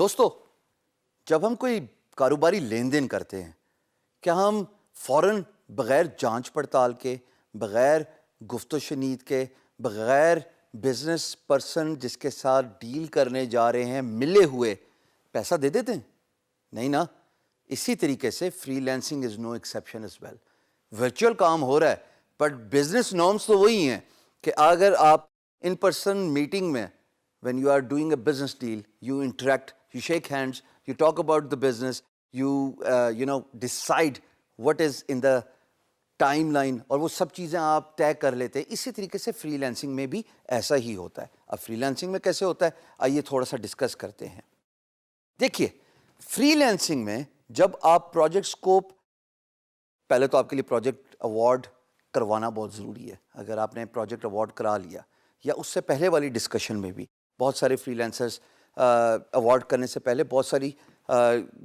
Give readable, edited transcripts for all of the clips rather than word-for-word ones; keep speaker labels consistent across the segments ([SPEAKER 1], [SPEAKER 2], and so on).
[SPEAKER 1] دوستو جب ہم کوئی کاروباری لین دین کرتے ہیں کیا ہم فوراً بغیر جانچ پڑتال کے، بغیر گفت و شنید کے، بغیر بزنس پرسن جس کے ساتھ ڈیل کرنے جا رہے ہیں ملے ہوئے پیسہ دے دیتے ہیں؟ نہیں نا. اسی طریقے سے freelancing is no exception as well. Virtual کام ہو رہا ہے بٹ بزنس نارمس تو وہی ہیں کہ اگر آپ ان پرسن میٹنگ میں when you are doing a business deal, you interact, you shake hands, you talk about the business, you decide what is in the timeline اور وہ سب چیزیں آپ طے کر لیتے ہیں. اسی طریقے سے فری لینسنگ میں بھی ایسا ہی ہوتا ہے. اب فری لینسنگ میں کیسے ہوتا ہے آئیے تھوڑا سا ڈسکس کرتے ہیں. دیکھیے فری لینسنگ میں جب آپ پروجیکٹ اسکوپ، پہلے تو آپ کے لیے پروجیکٹ ایوارڈ کروانا بہت ضروری ہے. اگر آپ نے پروجیکٹ ایوارڈ کرا لیا یا اس سے پہلے والی ڈسکشن میں بھی بہت سارے فری لینسرز ایوارڈ کرنے سے پہلے بہت ساری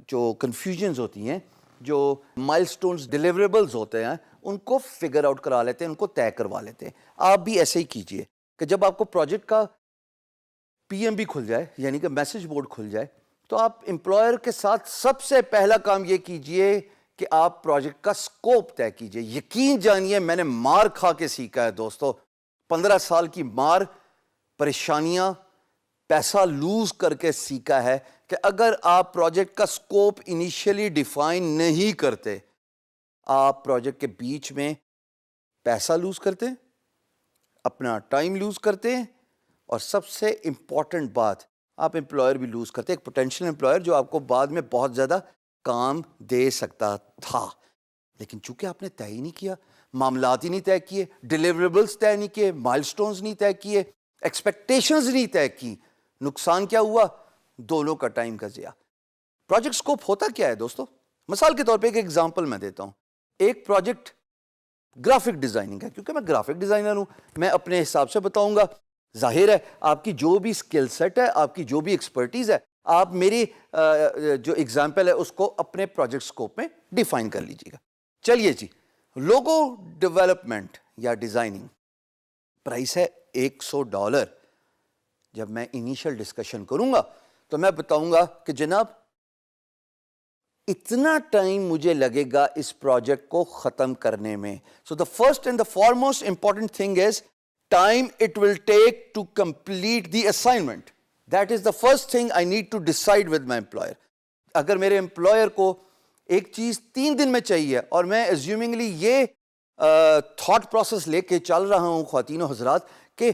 [SPEAKER 1] جو کنفیوژنز ہوتی ہیں، جو مائل سٹونز ڈیلیوریبلز ہوتے ہیں ان کو فگر آؤٹ کرا لیتے ہیں، ان کو طے کروا لیتے ہیں. آپ بھی ایسے ہی کیجئے کہ جب آپ کو پروجیکٹ کا پی ایم بھی کھل جائے یعنی کہ میسج بورڈ کھل جائے تو آپ امپلائر کے ساتھ سب سے پہلا کام یہ کیجئے کہ آپ پروجیکٹ کا سکوپ طے کیجئے. یقین جانیے میں نے مار کھا کے سیکھا ہے دوستو، 15 سال کی مار، پریشانیاں، پیسہ لوز کر کے سیکھا ہے کہ اگر آپ پروجیکٹ کا سکوپ انیشیلی ڈیفائن نہیں کرتے آپ پروجیکٹ کے بیچ میں پیسہ لوز کرتے ہیں، اپنا ٹائم لوز کرتے ہیں، اور سب سے امپورٹنٹ بات آپ امپلائر بھی لوز کرتے ہیں، ایک پوٹینشیل امپلائر جو آپ کو بعد میں بہت زیادہ کام دے سکتا تھا. لیکن چونکہ آپ نے طے ہی نہیں کیا، معاملات ہی نہیں طے کیے، ڈیلیوریبلز طے نہیں کیے، مائل سٹونز نہیں طے کیے، ایکسپیکٹیشنز نہیں طے کی، نقصان کیا ہوا؟ دونوں کا ٹائم کا ضیاع. پروجیکٹ سکوپ ہوتا کیا ہے دوستو؟ مثال کے طور پہ ایک ایگزامپل میں دیتا ہوں. ایک پروجیکٹ گرافک ڈیزائننگ ہے. کیونکہ میں گرافک ڈیزائنر ہوں میں اپنے حساب سے بتاؤں گا. ظاہر ہے آپ کی جو بھی اسکل سیٹ ہے، آپ کی جو بھی ایکسپرٹیز ہے، آپ میری جو ایگزامپل ہے اس کو اپنے پروجیکٹ سکوپ میں ڈیفائن کر لیجیے گا. چلیے جی، لوگو ڈیولپمنٹ یا ڈیزائننگ پرائس ہے $100. جب میں انیشل ڈسکشن کروں گا تو میں بتاؤں گا کہ جناب اتنا ٹائم مجھے لگے گا اس پروجیکٹ کو ختم کرنے میں. So the first and the foremost important thing is time it will take to complete the assignment. That is the first thing I need to decide with my employer. اگر میرے employer کو ایک چیز 3 دن میں چاہیے اور میں ایزیومنگلی یہ تھاٹ پروسیس لے کے چل رہا ہوں خواتین و حضرات کہ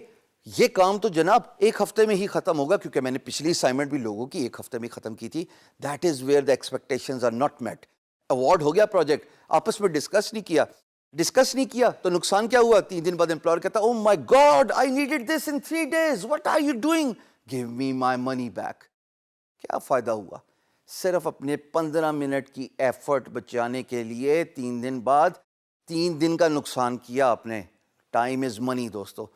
[SPEAKER 1] یہ کام تو جناب 1 ہفتے میں ہی ختم ہوگا، کیونکہ میں نے پچھلی اسائنمنٹ بھی لوگوں کی 1 ہفتے میں ختم کی تھی. That is where the expectations are not met. Award ہو گیا، پروجیکٹ آپس میں ڈسکس نہیں کیا تو نقصان کیا ہوا؟ 3 دن بعد امپلائر کہتا oh my god I needed this in 3 days، what are you doing, give me my money back. کیا فائدہ ہوا؟ صرف اپنے 15 منٹ کی ایفرٹ بچانے کے لیے 3 دن بعد 3 دن کا نقصان کیا آپ نے. ٹائم از منی دوستو.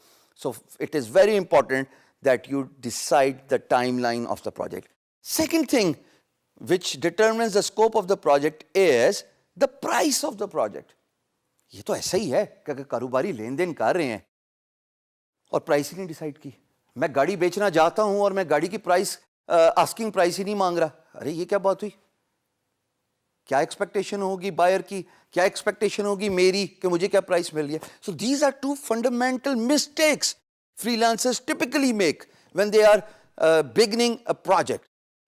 [SPEAKER 1] So it is very important that you decide the timeline of the project. Second thing which determines the scope of the project is the price of the project. یہ تو ایسا ہی ہے کہ اگر کاروباری لین دین کر رہے ہیں اور پرائس ہی نہیں ڈیسائیڈ کی. میں گاڑی بیچنا جاتا ہوں اور میں گاڑی کی پرائس آسکنگ پرائس ہی نہیں مانگ رہا. ارے یہ کیا بات ہوئی؟ کیا ایکسپیکٹیشن ہوگی بائر کی، کیا ایکسپیکٹیشن ہوگی میری کہ مجھے کیا پرائس مل گیا؟ So these are 2 fundamental mistakes freelancers typically make when they are beginning a project.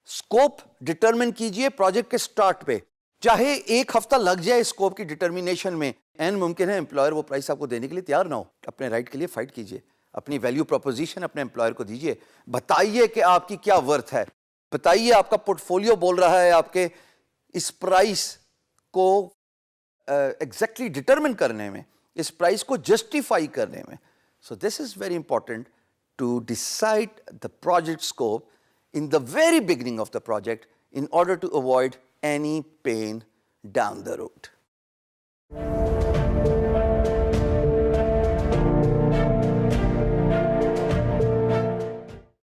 [SPEAKER 1] Scope determine کیجئے پروجیکٹ کے سٹارٹ پہ، چاہے 1 ہفتہ لگ جائے اسکوپ کی ڈٹرمینیشن میں. این ممکن ہے امپلائر وہ پرائس آپ کو دینے کے لیے تیار نہ ہو. اپنے رائٹ کے لیے فائٹ کیجئے، اپنی ویلیو پروپوزیشن اپنے امپلائر کو دیجئے، بتائیے کہ آپ کی کیا ورتھ ہے، بتائیے آپ کا پورٹ فولیو بول رہا ہے آپ کے اس پرائس کو ایگزیکٹلی ڈٹرمن کرنے میں، اس پرائس کو جسٹیفائی کرنے میں. So this is very important to decide the project scope in the very beginning of the project in order to avoid any pain down the road.